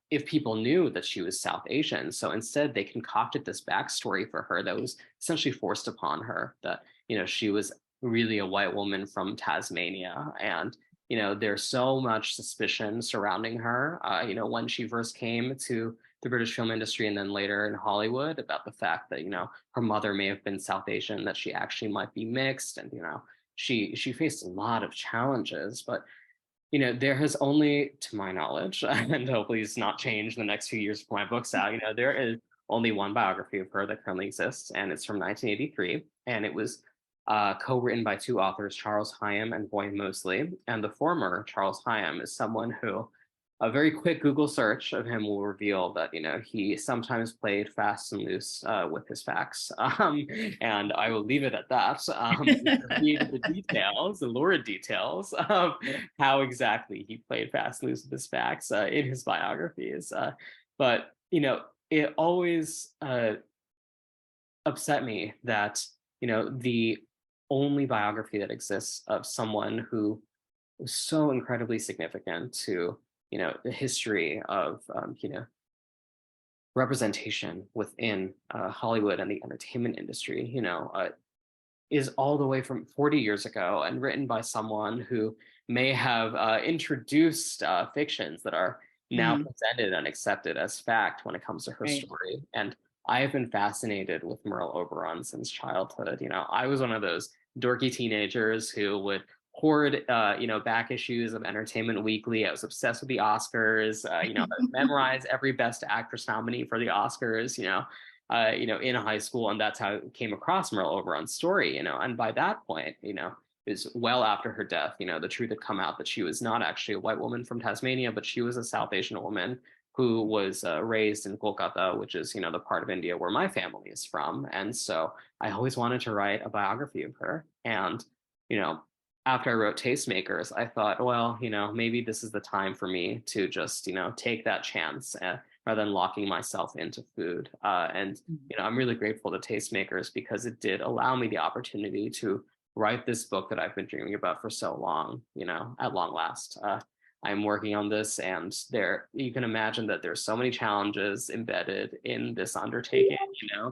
If people knew that she was South Asian. So instead, they concocted this backstory for her that was essentially forced upon her that, she was really a white woman from Tasmania. And, there's so much suspicion surrounding her, when she first came to the British film industry and then later in Hollywood about the fact that, her mother may have been South Asian, that she actually might be mixed. And, she faced a lot of challenges, but there has only, to my knowledge, and hopefully it's not changed in the next few years before my book's out, there is only one biography of her that currently exists, and it's from 1983, and it was co-written by two authors, Charles Hyam and Boyne Mosley, and the former, Charles Hyam, is someone who a very quick Google search of him will reveal that, he sometimes played fast and loose with his facts. And I will leave it at that. Read the details, the lurid details of how exactly he played fast and loose with his facts in his biographies. But, it always upset me that, the only biography that exists of someone who was so incredibly significant to the history of representation within Hollywood and the entertainment industry, is all the way from 40 years ago and written by someone who may have introduced fictions that are now Mhm. presented and accepted as fact when it comes to her Right. story. And I have been fascinated with Merle Oberon since childhood. I was one of those dorky teenagers who would hoard, back issues of Entertainment Weekly. I was obsessed with the Oscars. I would memorize every Best Actress nominee for the Oscars. In high school, and that's how I came across Merle Oberon's story. And by that point, it was well after her death. The truth had come out that she was not actually a white woman from Tasmania, but she was a South Asian woman who was raised in Kolkata, which is the part of India where my family is from. And so I always wanted to write a biography of her. And you know, after I wrote Tastemakers, I thought, well, maybe this is the time for me to just take that chance. Rather than locking myself into food. And Mhm. I'm really grateful to Tastemakers because it did allow me the opportunity to write this book that I've been dreaming about for so long. At long last. I'm working on this, and there you can imagine that there's so many challenges embedded in this undertaking.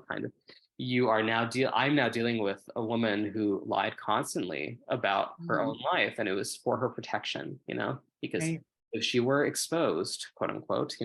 Kind of I'm now dealing with a woman who lied constantly about her own Mhm. life, and it was for her protection. Because Right. if she were exposed, quote unquote,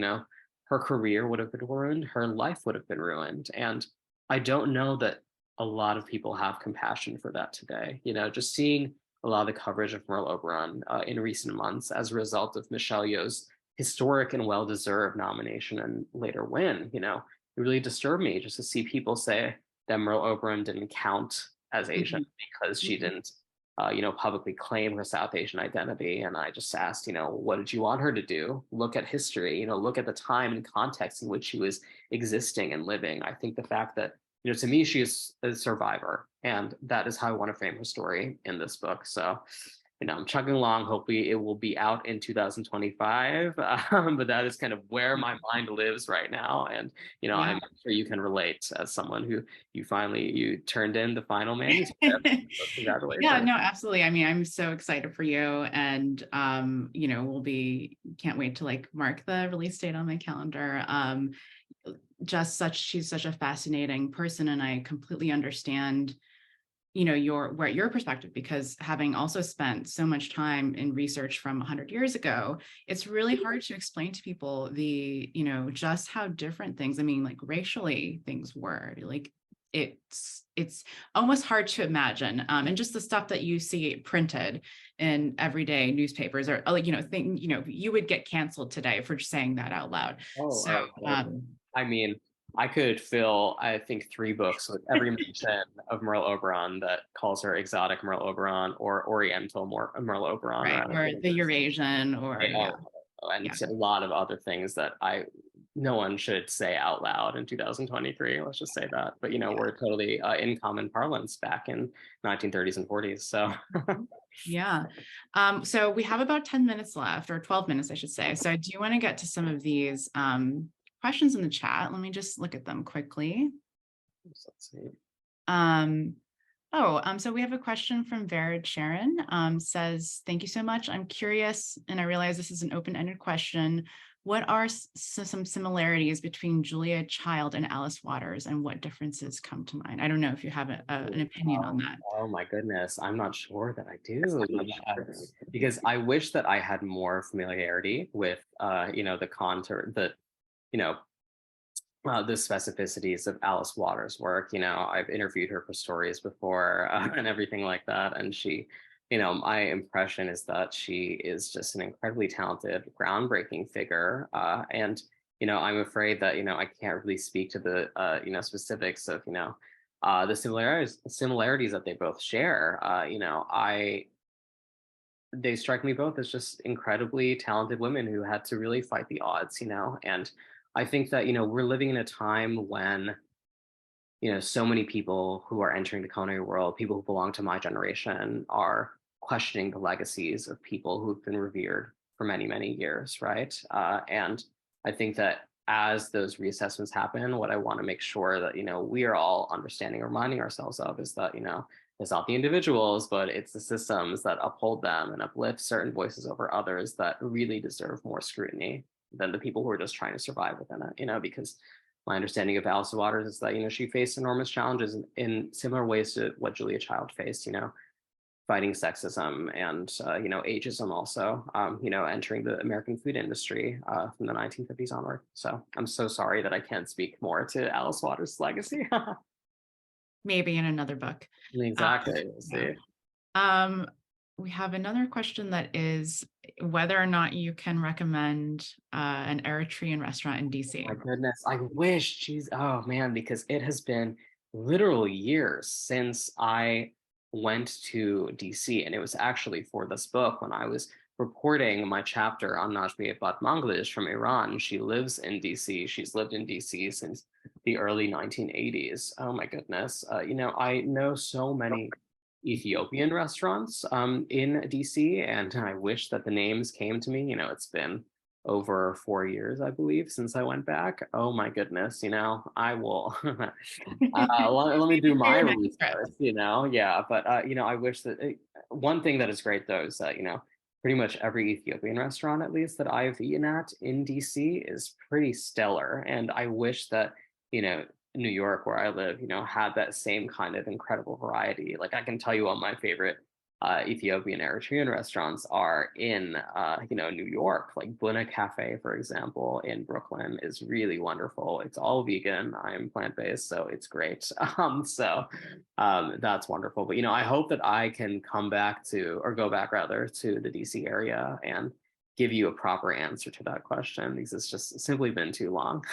her career would have been ruined, her life would have been ruined. And I don't know that a lot of people have compassion for that today. Just seeing a lot of the coverage of Merle Oberon in recent months as a result of Michelle Yeoh's historic and well-deserved nomination and later win, it really disturbed me just to see people say that Merle Oberon didn't count as Asian Mhm. because she Mhm. didn't publicly claim her South Asian identity. And I just asked, what did you want her to do? Look at history, look at the time and context in which she was existing and living. I think the fact that, to me, she is a survivor. And that is how I want to frame her story in this book. So, I'm chugging along. Hopefully, it will be out in 2025. But that is kind of where my mind lives right now. And, Yeah. I'm sure you can relate as someone who you turned in the final manuscript. So Yeah, congratulations. no, absolutely. I mean, I'm so excited for you, and can't wait to like mark the release date on my calendar. She's such a fascinating person, and I completely understand your perspective, because having also spent so much time in research from 100 years ago, it's really hard to explain to people just how different things, I mean, like racially things were. Like it's almost hard to imagine. And just the stuff that you see printed in everyday newspapers, or like you would get canceled today for saying that out loud. Oh, So totally. I mean, I could fill, I think, 3 books with every mention of Merle Oberon that calls her exotic Merle Oberon or Oriental Merle Oberon, right, rather. or the Eurasian, or Right? yeah. And Yeah. a lot of other things that no one should say out loud in 2023. Let's just say that. But we're totally in common parlance back in 1930s and 40s. So Mhm. Yeah. So we have about 10 minutes left, or 12 minutes, I should say. So I do want to get to some of these questions in the chat. Let me just look at them quickly. let's see. Um, so we have a question from Vered Sharon, says, thank you so much. I'm curious, and I realize this is an open-ended question. What are some similarities between Julia Child and Alice Waters, and what differences come to mind? I don't know if you have an opinion on that. Oh my goodness, I'm not sure that I do. Because I wish that I had more familiarity with the contour, you know the specificities of Alice Waters' work. I've interviewed her for stories before and everything like that. And she, my impression is that she is just an incredibly talented, groundbreaking figure. And, I'm afraid that, I can't really speak to the, specifics of, the similarities that they both share. They strike me both as just incredibly talented women who had to really fight the odds, and I think that, we're living in a time when, so many people who are entering the culinary world, people who belong to my generation, are questioning the legacies of people who've been revered for many, many years, right? And I think that as those reassessments happen, what I want to make sure that, we are all understanding, reminding ourselves of is that, it's not the individuals, but it's the systems that uphold them and uplift certain voices over others that really deserve more scrutiny than the people who are just trying to survive within it, because my understanding of Alice Waters is that, she faced enormous challenges in similar ways to what Julia Child faced, fighting sexism and, ageism also, entering the American food industry from the 1950s onward. So I'm so sorry that I can't speak more to Alice Waters' legacy. Maybe in another book. Exactly. We'll Yeah. see. We have another question that is whether or not you can recommend an Eritrean restaurant in DC. My goodness, I wish, geez, oh man, because it has been literal years since I went to DC, and it was actually for this book when I was reporting my chapter on Najmi Batmangalish from Iran. She lives in DC. She's lived in DC since the early 1980s. Oh my goodness. I know so many Ethiopian restaurants in DC, and I wish that the names came to me. It's been over 4 years, I believe, since I went back. Oh my goodness, I will let me do my research, yeah. But I wish that one thing that is great though is that pretty much every Ethiopian restaurant, at least that I've eaten at in DC, is pretty stellar, and I wish that New York, where I live, had that same kind of incredible variety. Like I can tell you all my favorite Ethiopian Eritrean restaurants are in New York, like Buna Cafe, for example, in Brooklyn is really wonderful. It's all vegan. I'm plant-based, so it's great. That's wonderful. But I hope that I can come back to, or go back rather, to the DC area and give you a proper answer to that question, because it's just simply been too long.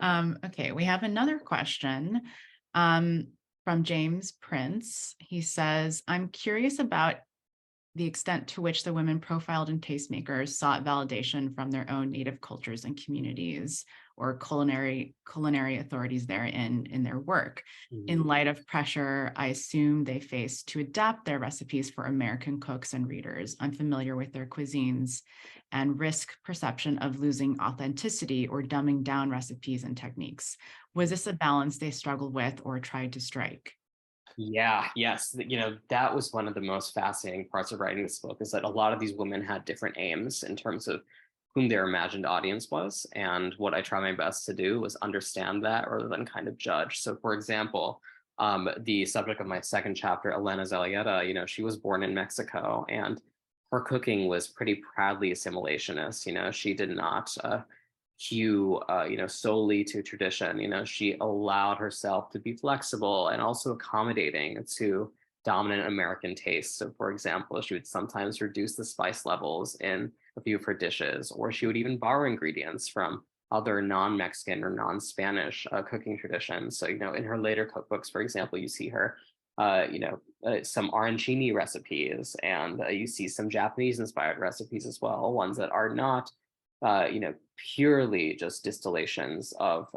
Okay, we have another question from James Prince. He says, I'm curious about the extent to which the women profiled in Tastemakers sought validation from their own native cultures and communities, or culinary authorities there in their work. In light of pressure, I assume they face to adapt their recipes for American cooks and readers unfamiliar with their cuisines, and risk perception of losing authenticity or dumbing down recipes and techniques. Was this a balance they struggled with or tried to strike? Yeah, yes. That was one of the most fascinating parts of writing this book, is that a lot of these women had different aims in terms of whom their imagined audience was. And what I try my best to do was understand that rather than kind of judge. So for example, the subject of my second chapter, Elena Zelaya, she was born in Mexico, and her cooking was pretty proudly assimilationist. She did not hew, solely to tradition. She allowed herself to be flexible and also accommodating to dominant American tastes. So, for example, she would sometimes reduce the spice levels in a few of her dishes, or she would even borrow ingredients from other non-Mexican or non-Spanish cooking traditions. So, in her later cookbooks, for example, you see her, some arancini recipes, and you see some Japanese-inspired recipes as well, ones that are not purely just distillations of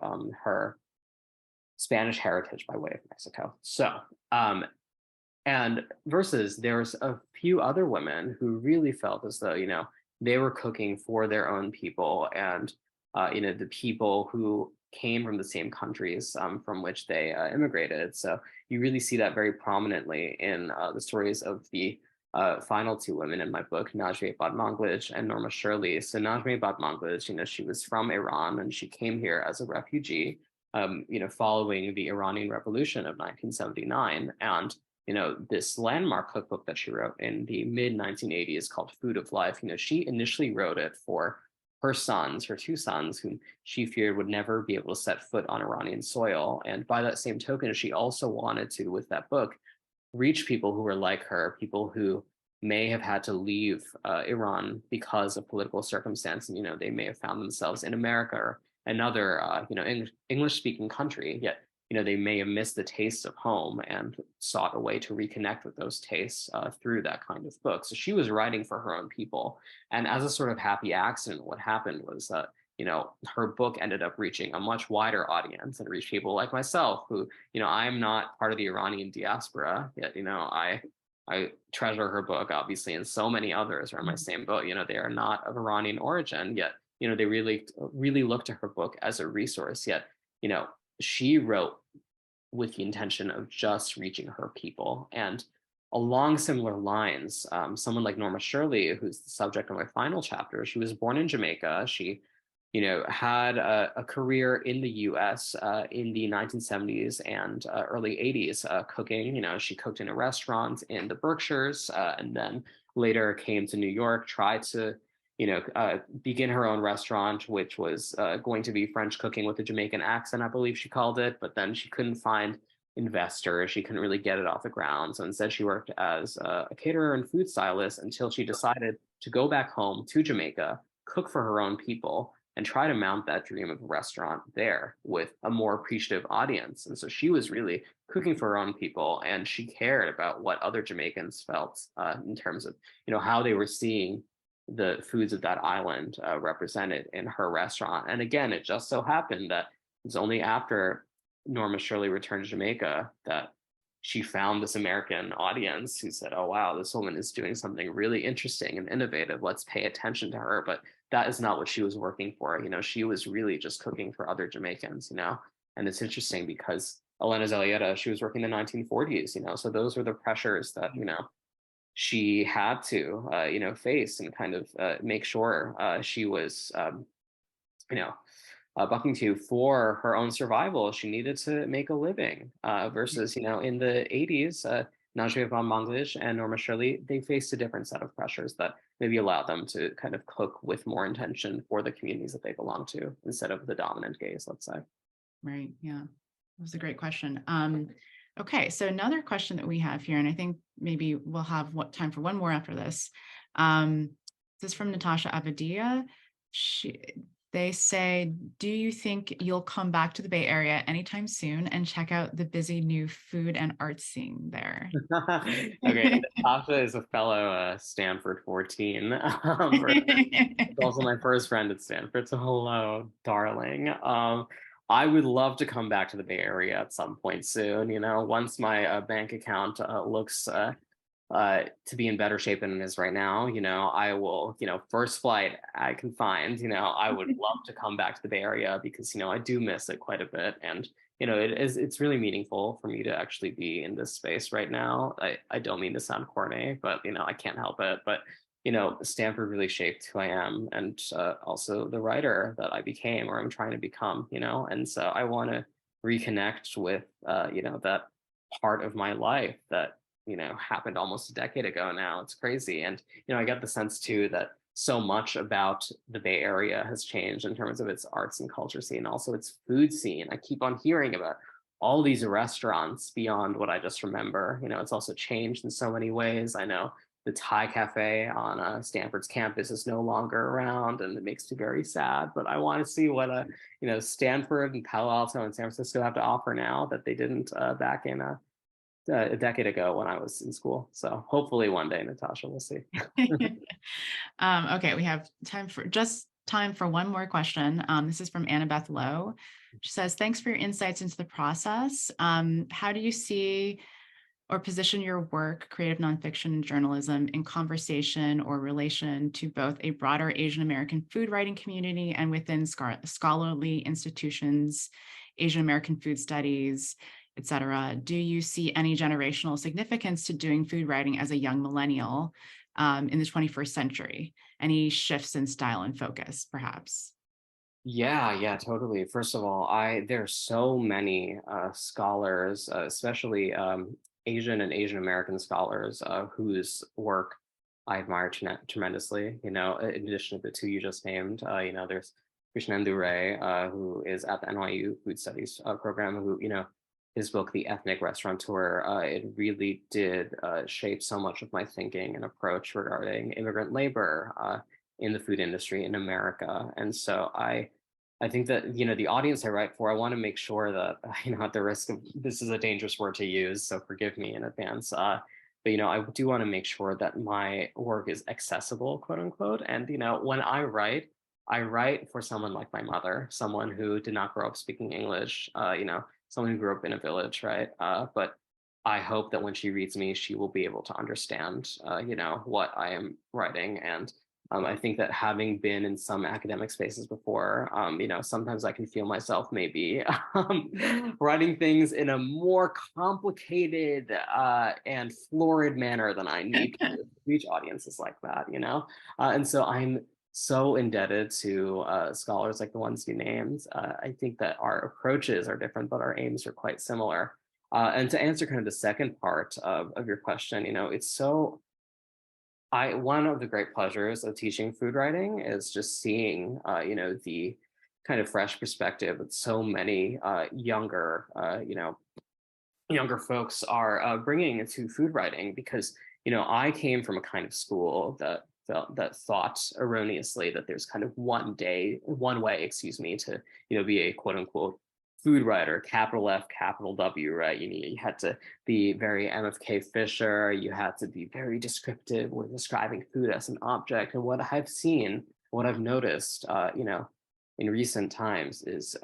her Spanish heritage by way of Mexico. So, and versus there's a few other women who really felt as though, they were cooking for their own people, and, the people who came from the same countries from which they immigrated. So you really see that very prominently in the stories of the final two women in my book, Najmi Batmangalish and Norma Shirley. So Najmi Batmangalish, she was from Iran, and she came here as a refugee, following the Iranian Revolution of 1979. And, this landmark cookbook that she wrote in the mid 1980s called Food of Life, she initially wrote it for her sons, her two sons, whom she feared would never be able to set foot on Iranian soil. And by that same token, she also wanted to, with that book, reach people who were like her, people who may have had to leave Iran because of political circumstance, and they may have found themselves in America or another English-speaking country, yet they may have missed the taste of home and sought a way to reconnect with those tastes through that kind of book. So she was writing for her own people, and as a sort of happy accident, what happened was that her book ended up reaching a much wider audience and reached people like myself who, I'm not part of the Iranian diaspora, yet, I treasure her book, obviously, and so many others are in my same boat. They are not of Iranian origin, yet, they really, really look to her book as a resource. Yet, she wrote with the intention of just reaching her people. And along similar lines, someone like Norma Shirley, who's the subject of my final chapter, she was born in Jamaica. She had a career in the US in the 1970s and early 80s cooking. She cooked in a restaurant in the Berkshires and then later came to New York, tried to, begin her own restaurant, which was going to be French cooking with a Jamaican accent, I believe she called it. But then she couldn't find investors. She couldn't really get it off the ground. So instead, she worked as a caterer and food stylist until she decided to go back home to Jamaica, cook for her own people, and try to mount that dream of a restaurant there with a more appreciative audience. And so she was really cooking for her own people, and she cared about what other Jamaicans felt in terms of, how they were seeing the foods of that island represented in her restaurant. And again, it just so happened that it's only after Norma Shirley returned to Jamaica that she found this American audience who said, "Oh, wow, this woman is doing something really interesting and innovative. Let's pay attention to her." But that is not what she was working for. She was really just cooking for other Jamaicans, And it's interesting because Elena Zellieta, she was working in the 1940s, so those were the pressures that, she had to, face and kind of make sure she was, bucking to for her own survival. She needed to make a living versus, in the 80s, Najwa Bangladesh and Norma Shirley, they faced a different set of pressures that maybe allowed them to kind of cook with more intention for the communities that they belong to instead of the dominant gaze, let's say. Right. Yeah. That was a great question. Okay. So another question that we have here, and I think maybe we'll have time for one more after this. This is from Natasha Abadia. They say, do you think you'll come back to the Bay Area anytime soon and check out the busy new food and art scene there? Okay, Natasha is a fellow Stanford 14. It's also my first friend at Stanford, so hello, darling. I would love to come back to the Bay Area at some point soon. Once my bank account looks to be in better shape than it is right now, I will, first flight I can find, I would love to come back to the Bay Area because, I do miss it quite a bit. And, it's really meaningful for me to actually be in this space right now. I don't mean to sound corny, but, I can't help it. But, Stanford really shaped who I am and also the writer that I became or I'm trying to become, and so I want to reconnect with, that part of my life that happened almost a decade ago now. It's crazy. And, I get the sense too that so much about the Bay Area has changed in terms of its arts and culture scene, also its food scene. I keep on hearing about all these restaurants beyond what I just remember. It's also changed in so many ways. I know the Thai cafe on Stanford's campus is no longer around, and it makes me very sad. But I want to see what Stanford and Palo Alto and San Francisco have to offer now that they didn't back in a decade ago when I was in school. So hopefully one day, Natasha, we'll see. Okay, we have time for one more question. This is from Annabeth Lowe. She says, thanks for your insights into the process. How do you see or position your work, creative nonfiction and journalism, in conversation or relation to both a broader Asian American food writing community and within scholarly institutions, Asian American food studies, et cetera? Do you see any generational significance to doing food writing as a young millennial in the 21st century? Any shifts in style and focus, perhaps? Yeah, totally. First of all, there's so many scholars, especially Asian and Asian American scholars, whose work I admire tremendously. In addition to the two you just named, there's Krishnendu Ray, who is at the NYU Food Studies program, who, his book, The Ethnic Restaurateur, it really did shape so much of my thinking and approach regarding immigrant labor in the food industry in America. And so I think that, the audience I write for, I want to make sure that, at the risk of, this is a dangerous word to use, so forgive me in advance. But, I do want to make sure that my work is accessible, quote unquote. And, when I write for someone like my mother, someone who did not grow up speaking English, someone who grew up in a village, right? But I hope that when she reads me, she will be able to understand, what I am writing. And I think that having been in some academic spaces before, sometimes I can feel myself maybe writing things in a more complicated and florid manner than I need to reach audiences like that, And so I'm so indebted to scholars like the ones you named. I think that our approaches are different, but our aims are quite similar. And to answer kind of the second part of your question, it's so one of the great pleasures of teaching food writing is just seeing, the kind of fresh perspective that so many younger folks are bringing to food writing, because I came from a kind of school that thought erroneously that there's kind of one way, excuse me, to be a quote unquote food writer, capital F, capital W, right? You had to be very MFK Fisher. You had to be very descriptive when describing food as an object. And what I've seen, what I've noticed, in recent times is,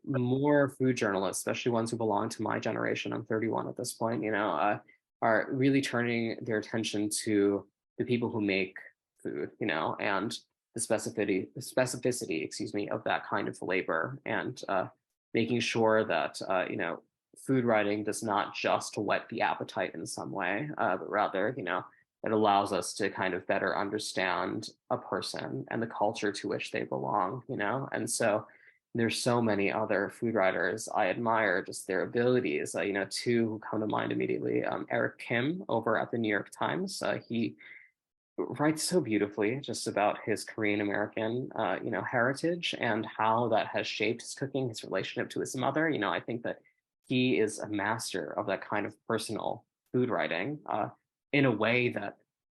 more food journalists, especially ones who belong to my generation, I'm 31 at this point, are really turning their attention to the people who make food, and the specificity, excuse me, of that kind of labor, and making sure that, food writing does not just whet the appetite in some way, but rather, it allows us to kind of better understand a person and the culture to which they belong, and so there's so many other food writers I admire, just their abilities. Two who come to mind immediately. Eric Kim over at the New York Times. He writes so beautifully just about his Korean American, heritage and how that has shaped his cooking, his relationship to his mother. I think that he is a master of that kind of personal food writing, in a way that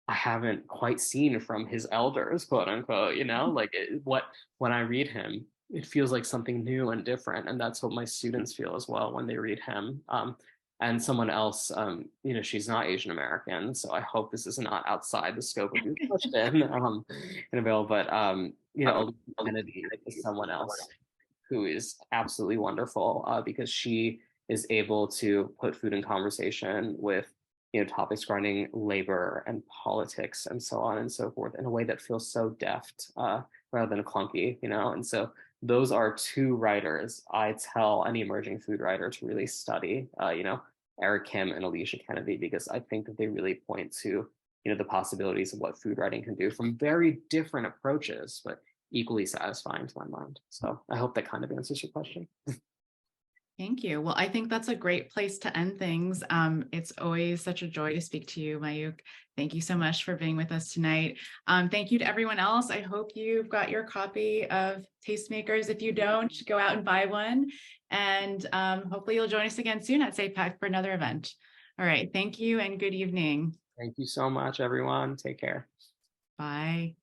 I haven't quite seen from his elders, quote unquote. When I read him, it feels like something new and different, and that's what my students feel as well when they read him. And someone else, she's not Asian American, so I hope this is not outside the scope of your question, Annabelle. But Elizabeth Kennedy is someone else who is absolutely wonderful, because she is able to put food in conversation with topics surrounding labor and politics and so on and so forth in a way that feels so deft, rather than clunky. And so those are two writers I tell any emerging food writer to really study. Eric Kim and Alicia Kennedy, because I think that they really point to the possibilities of what food writing can do from very different approaches, but equally satisfying to my mind. So I hope that kind of answers your question. Thank you. Well, I think that's a great place to end things. It's always such a joy to speak to you, Mayukh. Thank you so much for being with us tonight. Thank you to everyone else. I hope you've got your copy of Tastemakers. If you don't, go out and buy one. And hopefully you'll join us again soon at SAPAAC for another event. All right. Thank you and good evening. Thank you so much, everyone. Take care. Bye.